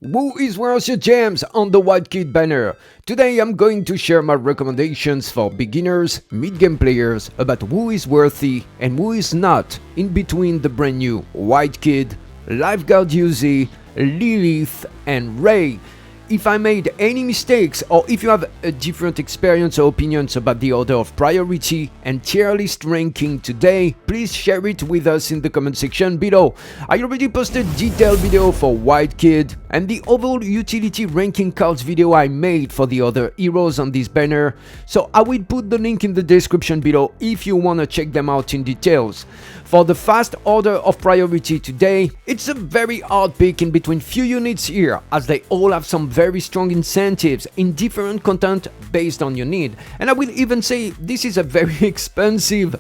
Who is worth your gems on the White Kid banner? Today I'm going to share my recommendations for beginners, mid-game players about who is worthy and who is not in between the brand new White Kid, Lifeguard Yuze, Lilith and Rei. If I made any mistakes or if you have a different experience or opinions about the order of priority and tier list ranking today, please share it with us in the comment section below. I already posted detailed video for White Kid and the overall utility ranking cards video I made for the other heroes on this banner, so I will put the link in the description below if you wanna check them out in details. For the fast order of priority today, it's a very hard pick in between few units here, as they all have some very strong incentives in different content based on your need. And I will even say this is a very expensive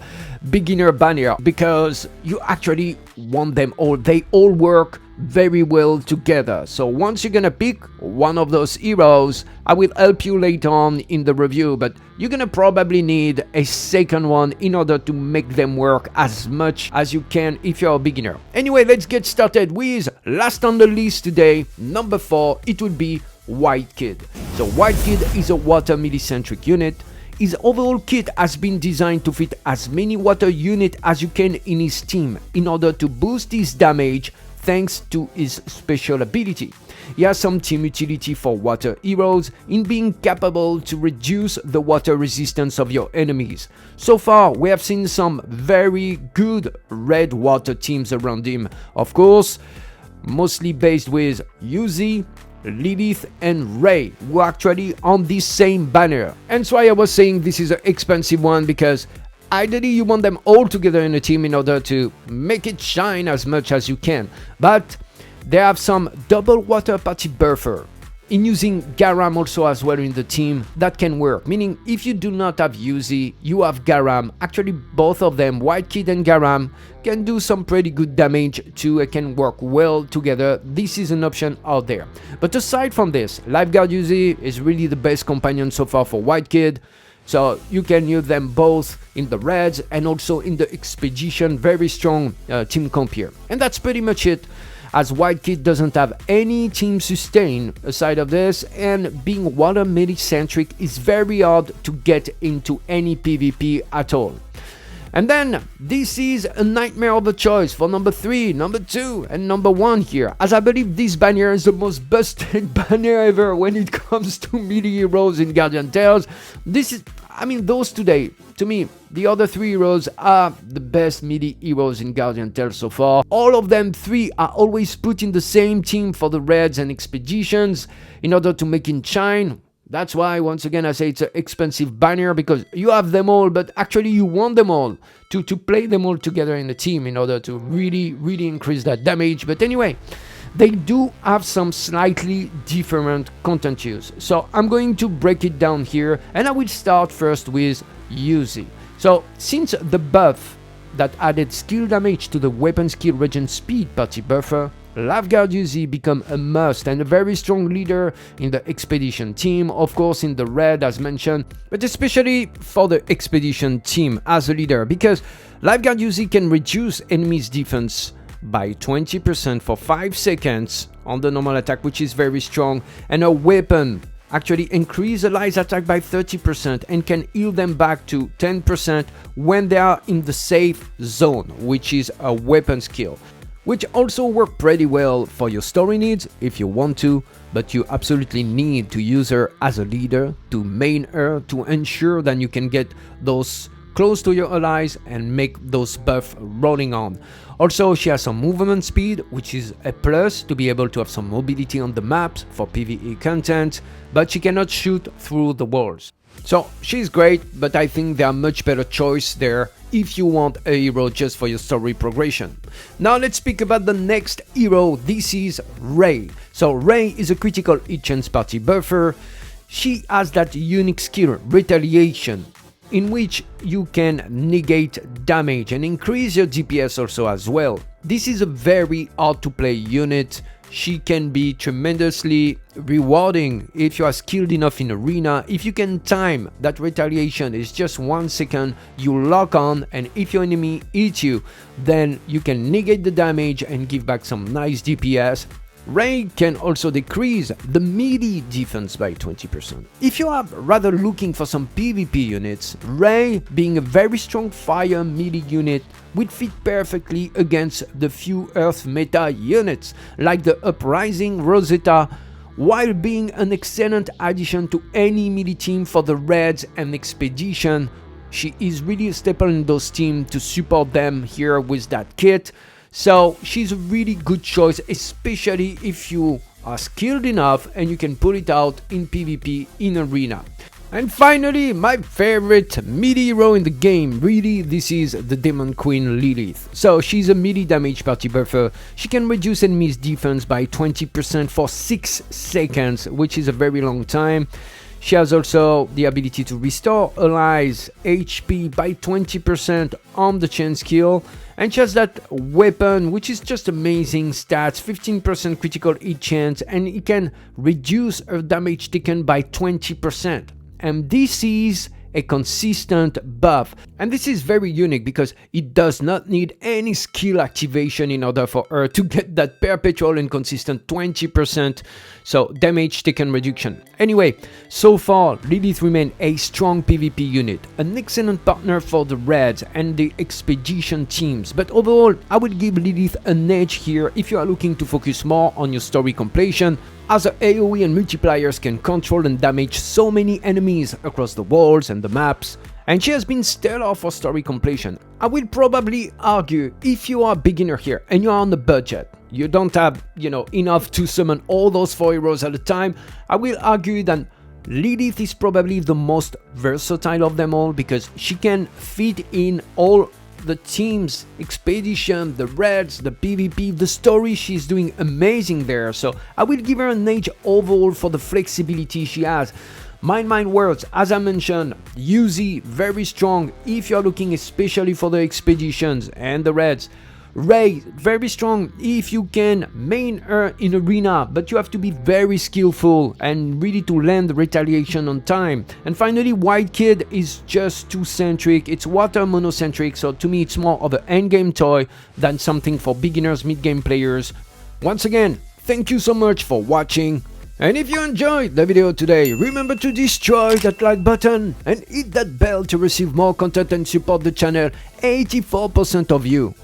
beginner banner because you actually want them all. They all work very well together. So once you're gonna pick one of those heroes, I will help you later on in the review, but you're gonna probably need a second one in order to make them work as much as you can if you're a beginner. Anyway, let's get started with last on the list today, number 4, it would be White Kid. So White Kid is a water melee-centric unit. His overall kit has been designed to fit as many water units as you can in his team in order to boost his damage thanks to his special ability. He has some team utility for water heroes in being capable to reduce the water resistance of your enemies. So far, we have seen some very good red water teams around him. Of course, mostly based with Yuze, Lilith and Rei, who are actually on this same banner. And so I was saying this is an expensive one because ideally you want them all together in a team in order to make it shine as much as you can. But they have some double water party buffer. In using Garam also as well in the team, that can work. Meaning if you do not have Yuze, you have Garam. Actually both of them, White Kid and Garam, can do some pretty good damage too. It can work well together. This is an option out there. But aside from this, Lifeguard Yuze is really the best companion so far for White Kid. So you can use them both in the reds and also in the expedition. Very strong team comp here. And that's pretty much it, as White Kid doesn't have any team sustain aside of this, and being water melee centric is very hard to get into any PvP at all. And then this is a nightmare of a choice for number 3, number 2 and number 1 here, as I believe this banner is the most busted banner ever when it comes to melee heroes in Guardian Tales. This is, I mean, those today, to me, the other 3 heroes are the best melee heroes in Guardian Tales so far. All of them 3 are always put in the same team for the raids and expeditions in order to make it shine. That's why, once again, I say it's an expensive banner, because you have them all, but actually you want them all to play them all together in the team in order to really increase that damage. But anyway, they do have some slightly different content use. So I'm going to break it down here, and I will start first with Yuze. So since the buff that added skill damage to the weapon skill regen speed party buffer, Lifeguard Yuze become a must and a very strong leader in the expedition team, of course in the red as mentioned, but especially for the expedition team as a leader, because Lifeguard Yuze can reduce enemies' defense by 20% for 5 seconds on the normal attack, which is very strong, and a weapon actually increase allies attack by 30% and can heal them back to 10% when they are in the safe zone, which is a weapon skill, which also work pretty well for your story needs if you want to, but you absolutely need to use her as a leader, to main her, to ensure that you can get those close to your allies and make those buffs rolling on. Also, she has some movement speed, which is a plus to be able to have some mobility on the maps for PvE content, but she cannot shoot through the walls. So she's great, but I think there are much better choice there if you want a hero just for your story progression. Now let's speak about the next hero. This is Rei. So Rei is a critical hit chance party buffer. She has that unique skill, Retaliation, in which you can negate damage and increase your DPS also as well. This is a very hard to play unit. She can be tremendously rewarding if you are skilled enough in arena. If you can time that retaliation is just 1 second, you lock on, and if your enemy hits you, then you can negate the damage and give back some nice DPS. Rei can also decrease the melee defense by 20%. If you are rather looking for some PvP units, Rei, being a very strong fire melee unit, would fit perfectly against the few Earth meta units like the Uprising Rosetta, while being an excellent addition to any melee team for the Reds and Expedition. She is really a staple in those teams to support them here with that kit. So she's a really good choice, especially if you are skilled enough and you can pull it out in PvP in arena. And finally, my favorite melee hero in the game, really, this is the Demon Queen Lilith. So she's a melee damage party buffer. She can reduce enemies' defense by 20% for 6 seconds, which is a very long time. She has also the ability to restore allies' HP by 20% on the chain skill. And she has that weapon, which is just amazing stats, 15% critical hit chance, and it can reduce her damage taken by 20%. And this is a consistent buff. And this is very unique because it does not need any skill activation in order for her to get that perpetual and consistent 20% so damage taken reduction. Anyway, so far Lilith remains a strong PvP unit, an excellent partner for the Reds and the Expedition teams, but overall I would give Lilith an edge here if you are looking to focus more on your story completion, as her AoE and multipliers can control and damage so many enemies across the walls and the maps, and she has been stellar for story completion. I will probably argue if you are a beginner here and you are on a budget, you don't have, enough to summon all those 4 heroes at a time, I will argue that Lilith is probably the most versatile of them all because she can fit in all the teams, Expedition, the Reds, the PvP, the story. She's doing amazing there, so I will give her an edge overall for the flexibility she has. My words, as I mentioned, Yuze, very strong if you're looking especially for the Expeditions and the Reds. Rei, very strong if you can main her in arena, but you have to be very skillful and really to land retaliation on time. And finally, White Kid is just too centric, it's water monocentric, so to me it's more of an endgame toy than something for beginners, mid-game players. Once again, thank you so much for watching. And if you enjoyed the video today, remember to destroy that like button and hit that bell to receive more content and support the channel. 84% of you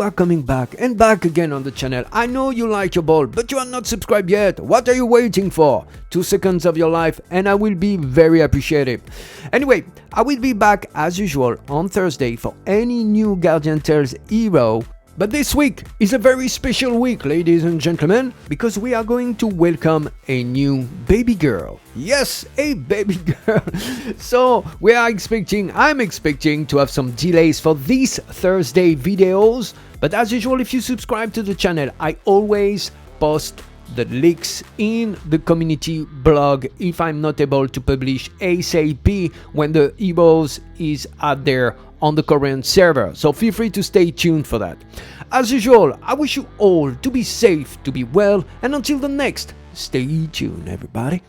are coming back and back again on the channel. I know you like your ball, but you are not subscribed yet. What are you waiting for? 2 seconds of your life and I will be very appreciative. Anyway, I will be back as usual on Thursday for any new Guardian Tales hero. But this week is a very special week, ladies and gentlemen, because we are going to welcome a new baby girl. Yes, a baby girl. So I'm expecting to have some delays for these Thursday videos. But as usual, if you subscribe to the channel, I always post the links in the community blog if I'm not able to publish ASAP when the heroes is out there on the Korean server, so feel free to stay tuned for that. As usual, I wish you all to be safe, to be well, and until the next, stay tuned everybody.